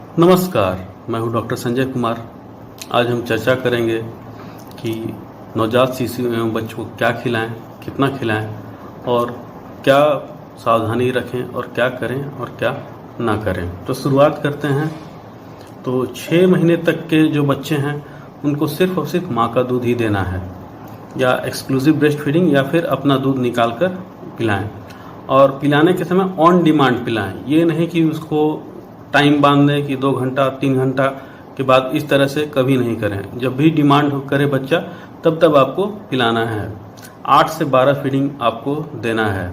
नमस्कार, मैं हूं डॉक्टर संजय कुमार। आज हम चर्चा करेंगे कि नवजात शिशु एवं बच्चों को क्या खिलाएं, कितना खिलाएं और क्या सावधानी रखें और क्या करें और क्या ना करें। तो शुरुआत करते हैं। तो 6 महीने तक के जो बच्चे हैं उनको सिर्फ और सिर्फ माँ का दूध ही देना है, या एक्सक्लूसिव ब्रेस्ट फीडिंग या फिर अपना दूध निकाल कर पिलाएं। और पिलाने के समय ऑन डिमांड पिलाएं, ये नहीं कि उसको टाइम बांध दें कि 2 घंटा 3 घंटा के बाद, इस तरह से कभी नहीं करें। जब भी डिमांड करे बच्चा तब आपको पिलाना है। 8 से 12 फीडिंग आपको देना है।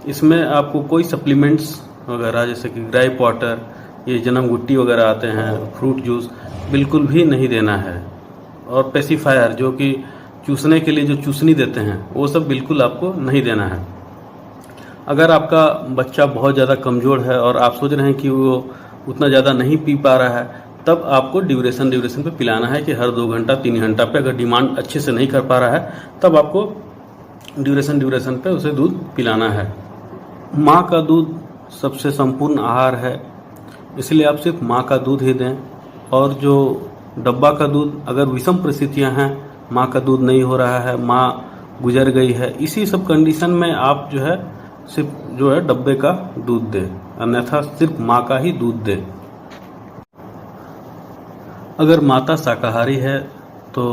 इसमें आपको कोई सप्लीमेंट्स वगैरह जैसे कि ग्राइप वाटर, ये जन्म गुट्टी वगैरह आते हैं, फ्रूट जूस बिल्कुल भी नहीं देना है। और पेसिफायर जो कि चूसने के लिए जो चूसनी देते हैं वो सब बिल्कुल आपको नहीं देना है। अगर आपका बच्चा बहुत ज़्यादा कमज़ोर है और आप सोच रहे हैं कि वो उतना ज़्यादा नहीं पी पा रहा है, तब आपको ड्यूरेशन पे पिलाना है कि हर 2 घंटा 3 घंटा पे। अगर डिमांड अच्छे से नहीं कर पा रहा है तब आपको ड्यूरेशन पे उसे दूध पिलाना है। माँ का दूध सबसे संपूर्ण आहार है, इसलिए आप सिर्फ माँ का दूध ही दें। और जो डब्बा का दूध, अगर विषम परिस्थितियाँ हैं, माँ का दूध नहीं हो रहा है, माँ गुजर गई है, इसी सब कंडीशन में आप सिर्फ डब्बे का दूध दें, अन्यथा सिर्फ माँ का ही दूध दें। अगर माता शाकाहारी है तो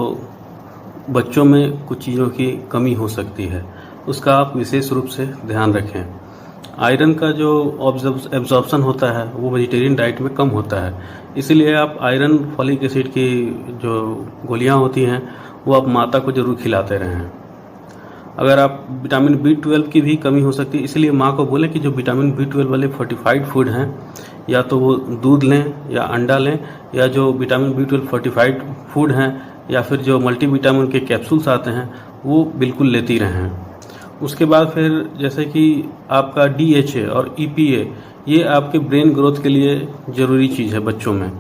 बच्चों में कुछ चीज़ों की कमी हो सकती है, उसका आप विशेष रूप से ध्यान रखें। आयरन का जो एब्जॉर्प्शन होता है वो वेजिटेरियन डाइट में कम होता है, इसलिए आप आयरन, फॉलिक एसिड की जो गोलियां होती हैं वो आप माता को जरूर खिलाते रहें। अगर आप विटामिन B12 की भी कमी हो सकती है, इसलिए माँ को बोलें कि जो विटामिन B12 वाले फोर्टिफाइड फूड हैं, या तो वो दूध लें या अंडा लें, या जो विटामिन B12 फोर्टिफाइड फूड हैं या फिर जो मल्टीविटामिन के कैप्सूल्स आते हैं वो बिल्कुल लेती रहें। उसके बाद फिर जैसे कि आपका DHA और EPA, ये आपके ब्रेन ग्रोथ के लिए ज़रूरी चीज़ है बच्चों में।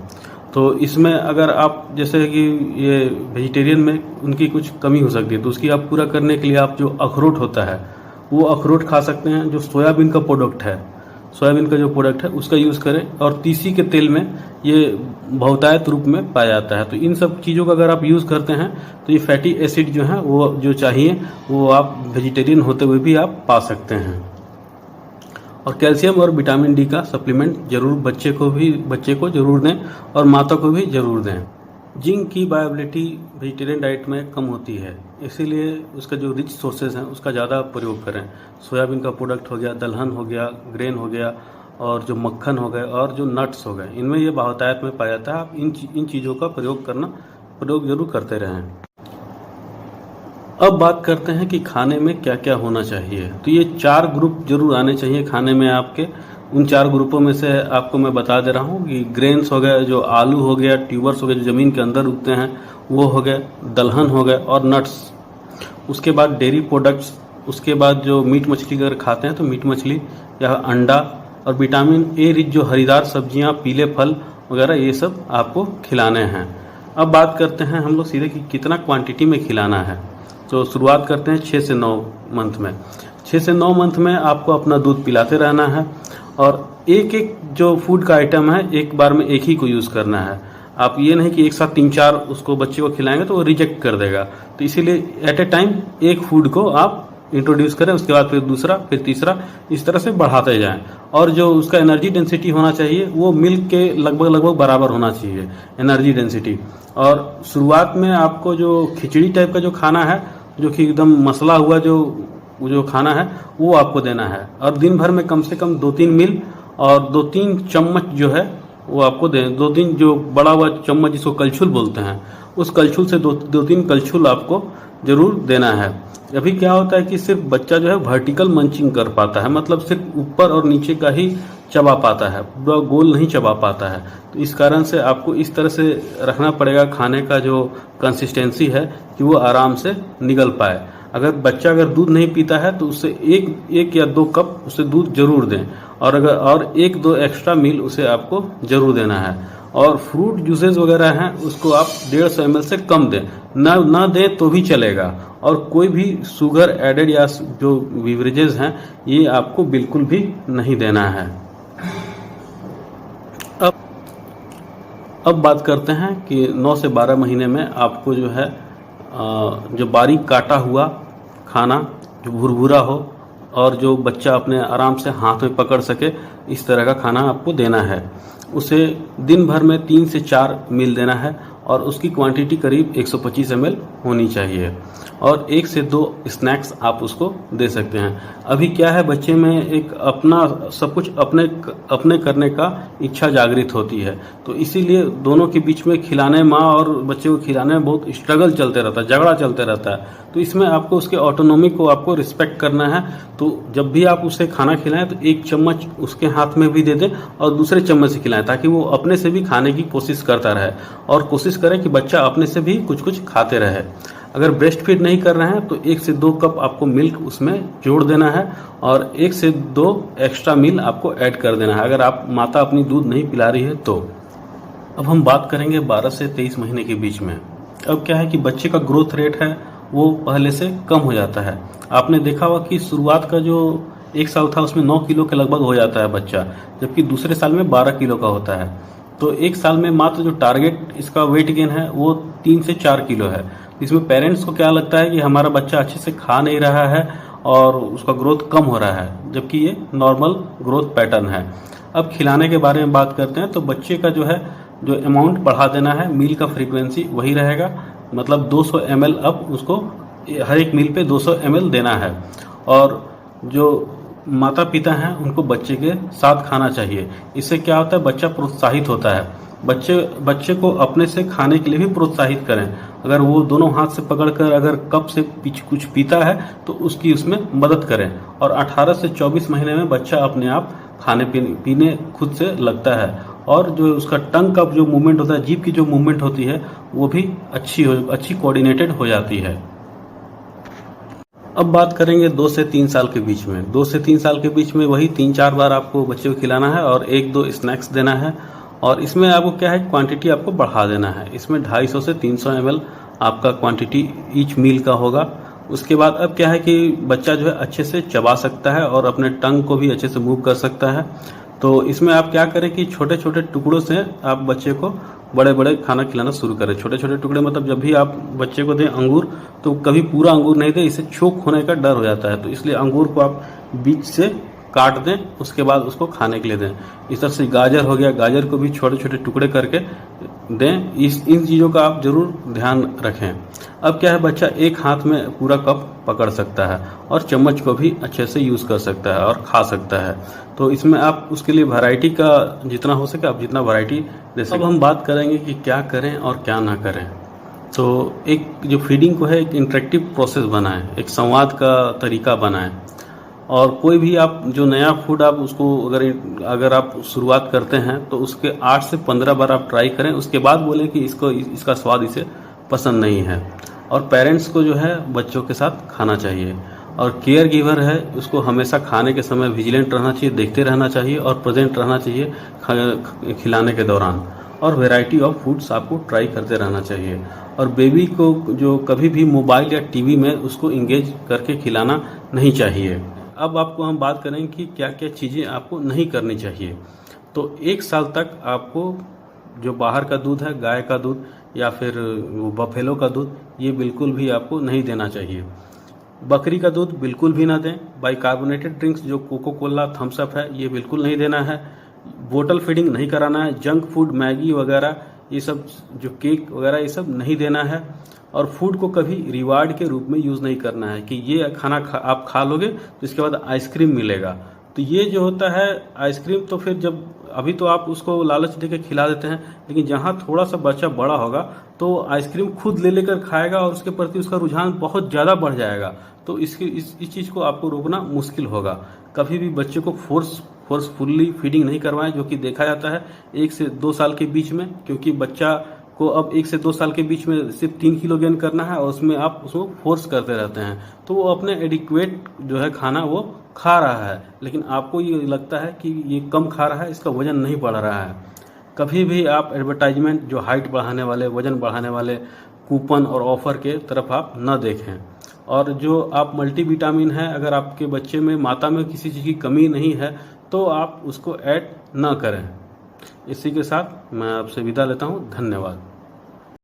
तो इसमें अगर आप जैसे कि ये वेजिटेरियन में उनकी कुछ कमी हो सकती है, तो उसकी आप पूरा करने के लिए आप जो अखरोट होता है वो अखरोट खा सकते हैं। जो सोयाबीन का प्रोडक्ट है, सोयाबीन का जो प्रोडक्ट है उसका यूज़ करें। और तीसी के तेल में ये बहुतायत रूप में पाया जाता है, तो इन सब चीज़ों का अगर आप यूज़ करते हैं तो ये फैटी एसिड जो है वो जो चाहिए वो आप वेजिटेरियन होते हुए भी आप पा सकते हैं। और कैल्शियम और विटामिन D का सप्लीमेंट जरूर बच्चे को जरूर दें और माता को भी जरूर दें। जिंक की बायोबिलिटी वेजिटेरियन डाइट में कम होती है, इसीलिए उसका जो रिच सोर्सेज हैं उसका ज़्यादा प्रयोग करें। सोयाबीन का प्रोडक्ट हो गया, दलहन हो गया, ग्रेन हो गया, और जो मक्खन हो गए और जो नट्स हो गए, इनमें ये बहुतायत में पाया जाता है। आप इन चीज़ों का प्रयोग जरूर करते रहें। अब बात करते हैं कि खाने में क्या क्या होना चाहिए। तो ये 4 ग्रुप जरूर आने चाहिए खाने में आपके। उन 4 ग्रुपों में से आपको मैं बता दे रहा हूँ कि ग्रेन्स हो गए, जो आलू हो गया, ट्यूबर्स हो गए जो ज़मीन के अंदर उगते हैं वो हो गए, दलहन हो गए और नट्स। उसके बाद डेयरी प्रोडक्ट्स, उसके बाद जो मीट मछली अगर खाते हैं तो मीट मछली या अंडा, और विटामिन A रिच जो हरीदार सब्जियाँ, पीले फल वगैरह, ये सब आपको खिलाने हैं। अब बात करते हैं हम लोग सीधे कि कितना क्वांटिटी में खिलाना है। तो शुरुआत करते हैं 6 से 9 मंथ में। 6 से 9 मंथ में आपको अपना दूध पिलाते रहना है, और एक एक जो फूड का आइटम है एक बार में एक ही को यूज़ करना है। आप ये नहीं कि एक साथ 3-4 उसको बच्चे को खिलाएंगे तो वो रिजेक्ट कर देगा, तो इसीलिए एट ए टाइम एक फूड को आप इंट्रोड्यूस करें, उसके बाद फिर दूसरा, फिर तीसरा, इस तरह से बढ़ाते जाएं। और जो उसका एनर्जी डेंसिटी होना चाहिए वो मिल्क के लगभग बराबर होना चाहिए एनर्जी डेंसिटी। और शुरुआत में आपको जो खिचड़ी टाइप का जो खाना है, जो कि एकदम मसला हुआ जो खाना है वो आपको देना है। और दिन भर में कम से कम 2-3 मील और 2-3 चम्मच जो है वो आपको दें। 2-3 जो बड़ा हुआ चम्मच जिसको कलछुल बोलते हैं, उस कलछुल से 2-3 कलछुल आपको जरूर देना है। अभी क्या होता है कि सिर्फ बच्चा जो है वर्टिकल मंचिंग कर पाता है, मतलब सिर्फ ऊपर और नीचे का ही चबा पाता है, पूरा गोल नहीं चबा पाता है। तो इस कारण से आपको इस तरह से रखना पड़ेगा खाने का जो कंसिस्टेंसी है कि वो आराम से निगल पाए। अगर दूध नहीं पीता है तो उससे एक या 2 कप उसे दूध जरूर दें, और 1-2 एक्स्ट्रा मील उसे आपको जरूर देना है। और फ्रूट जूसेस वगैरह हैं उसको आप 150 ml से कम दें, ना दें तो भी चलेगा। और कोई भी शुगर एडेड या जो बिवरेजेस हैं ये आपको बिल्कुल भी नहीं देना है। अब बात करते हैं कि 9 से 12 महीने में आपको जो है जो बारीक काटा हुआ खाना, जो भुरभुरा हो और जो बच्चा अपने आराम से हाथ में पकड़ सके, इस तरह का खाना आपको देना है। उसे दिन भर में 3 से 4 मील देना है और उसकी क्वांटिटी करीब 125 ml होनी चाहिए और 1 से 2 स्नैक्स आप उसको दे सकते हैं। अभी क्या है, बच्चे में एक अपना सब कुछ अपने करने का इच्छा जागृत होती है, तो इसीलिए दोनों के बीच में खिलाने, माँ और बच्चे को खिलाने में बहुत स्ट्रगल चलते रहता है, झगड़ा चलते रहता है। तो इसमें आपको उसके ऑटोनॉमी को आपको रिस्पेक्ट करना है। तो जब भी आप उसे खाना खिलाएं तो 1 चम्मच उसके हाथ में भी दे दें और दूसरे चम्मच से खिलाएं, ताकि वो अपने से भी खाने की कोशिश करता रहे और कोशिश करें कि बच्चा अपने से भी कुछ कुछ खाते रहे। अगर ब्रेस्ट फीड नहीं कर रहे हैं तो 1 से 2 कप आपको मिल्क उसमें जोड़ देना है और 1 से 2 एक्स्ट्रा मील आपको ऐड कर देना है, अगर आप माता अपनी दूध नहीं पिला रही है तो। अब हम बात करेंगे 12 से 23 महीने के बीच में। अब क्या है कि बच्चे का ग्रोथ रेट है वो पहले से कम हो जाता है। आपने देखा होगा कि शुरुआत का जो 1 साल था उसमें 9 किलो के लगभग हो जाता है बच्चा, जबकि दूसरे साल में 12 किलो का होता है। तो 1 साल में मात्र जो टारगेट इसका वेट गेन है वो 3 से 4 किलो है। इसमें पेरेंट्स को क्या लगता है कि हमारा बच्चा अच्छे से खा नहीं रहा है और उसका ग्रोथ कम हो रहा है, जबकि ये नॉर्मल ग्रोथ पैटर्न है। अब खिलाने के बारे में बात करते हैं तो बच्चे का जो है जो अमाउंट बढ़ा देना है, मील का फ्रीक्वेंसी वही रहेगा, मतलब 200 ml अब उसको हर एक मील पे 200 ml देना है। और जो माता पिता हैं उनको बच्चे के साथ खाना चाहिए। इससे क्या होता है, बच्चा प्रोत्साहित होता है। बच्चे को अपने से खाने के लिए भी प्रोत्साहित करें। अगर वो दोनों हाथ से पकड़कर अगर कप से कुछ पीता है तो उसकी उसमें मदद करें। और 18 से 24 महीने में बच्चा अपने आप खाने पीने खुद से लगता है और जो उसका टंग का जो मूवमेंट होता है, जीभ की जो मूवमेंट होती है वो भी अच्छी कोऑर्डिनेटेड हो जाती है। अब बात करेंगे 2 से 3 साल के बीच में। 2 से 3 साल के बीच में वही 3-4 बार आपको बच्चे को खिलाना है और 1-2 स्नैक्स देना है। और इसमें आपको क्या है, क्वांटिटी आपको बढ़ा देना है। इसमें 250 से 300 ml आपका क्वांटिटी ईच मील का होगा। उसके बाद अब क्या है कि बच्चा जो है अच्छे से चबा सकता है और अपने टंग को भी अच्छे से मूव कर सकता है। तो इसमें आप क्या करें कि छोटे छोटे टुकड़ों से आप बच्चे को बड़े बड़े खाना खिलाना शुरू करें। छोटे छोटे टुकड़े मतलब जब भी आप बच्चे को दें अंगूर तो कभी पूरा अंगूर नहीं दें, इससे चोक होने का डर हो जाता है। तो इसलिए अंगूर को आप बीच से काट दें, उसके बाद उसको खाने के लिए दें। इस तरह से गाजर हो गया, गाजर को भी छोटे छोटे टुकड़े करके दें। इन चीज़ों का आप जरूर ध्यान रखें। अब क्या है, बच्चा एक हाथ में पूरा कप पकड़ सकता है और चम्मच को भी अच्छे से यूज़ कर सकता है और खा सकता है। तो इसमें आप उसके लिए वैरायटी का जितना हो सके आप जितना वैरायटी दे सकते। अब हम बात करेंगे कि क्या करें और क्या ना करें। तो एक जो फीडिंग को है एक इंटरेक्टिव प्रोसेस बनाएं, एक संवाद का तरीका बनाएं। और कोई भी आप जो नया फूड आप उसको अगर आप शुरुआत करते हैं तो उसके 8 से 15 बार आप ट्राई करें, उसके बाद बोलें कि इसका स्वाद इसे पसंद नहीं है। और पेरेंट्स को जो है बच्चों के साथ खाना चाहिए और केयर गिवर है उसको हमेशा खाने के समय विजिलेंट रहना चाहिए, देखते रहना चाहिए और प्रेजेंट रहना चाहिए खिलाने के दौरान। और वैरायटी ऑफ फूड्स आपको ट्राई करते रहना चाहिए। और बेबी को जो कभी भी मोबाइल या टीवी में उसको इंगेज करके खिलाना नहीं चाहिए। अब आपको हम बात करेंगे कि क्या क्या चीज़ें आपको नहीं करनी चाहिए। तो 1 साल तक आपको जो बाहर का दूध है, गाय का दूध या फिर बफेलो का दूध, ये बिल्कुल भी आपको नहीं देना चाहिए। बकरी का दूध बिल्कुल भी ना दें। बाइकार्बोनेटेड ड्रिंक्स जो कोको कोला, थम्स अप है, ये बिल्कुल नहीं देना है। बोतल फीडिंग नहीं कराना है। जंक फूड, मैगी वगैरह, ये सब जो केक वगैरह, ये सब नहीं देना है। और फूड को कभी रिवार्ड के रूप में यूज़ नहीं करना है कि ये खाना आप खा लोगे तो इसके बाद आइसक्रीम मिलेगा। तो ये जो होता है आइसक्रीम, तो फिर जब अभी तो आप उसको लालच देकर खिला देते हैं, लेकिन जहाँ थोड़ा सा बच्चा बड़ा होगा तो आइसक्रीम खुद ले लेकर खाएगा और उसके प्रति उसका रुझान बहुत ज़्यादा बढ़ जाएगा। तो इस चीज़ को आपको रोकना मुश्किल होगा। कभी भी बच्चे को फोर्सफुल्ली फीडिंग नहीं करवाएं, जो कि देखा जाता है 1 से 2 साल के बीच में, क्योंकि बच्चा को अब 1 से 2 साल के बीच में सिर्फ 3 किलो गेन करना है और उसमें आप उसको फोर्स करते रहते हैं तो वो अपने एडिक्वेट जो है खाना वो खा रहा है, लेकिन आपको ये लगता है कि ये कम खा रहा है, इसका वजन नहीं बढ़ रहा है। कभी भी आप एडवर्टाइजमेंट जो हाइट बढ़ाने वाले, वजन बढ़ाने वाले कूपन और ऑफर के तरफ आप न देखें। और जो आप मल्टीविटामिन है, अगर आपके बच्चे में माता में किसी चीज़ की कमी नहीं है तो आप उसको ऐड न करें। इसी के साथ मैं आपसे विदा लेता हूँ। धन्यवाद।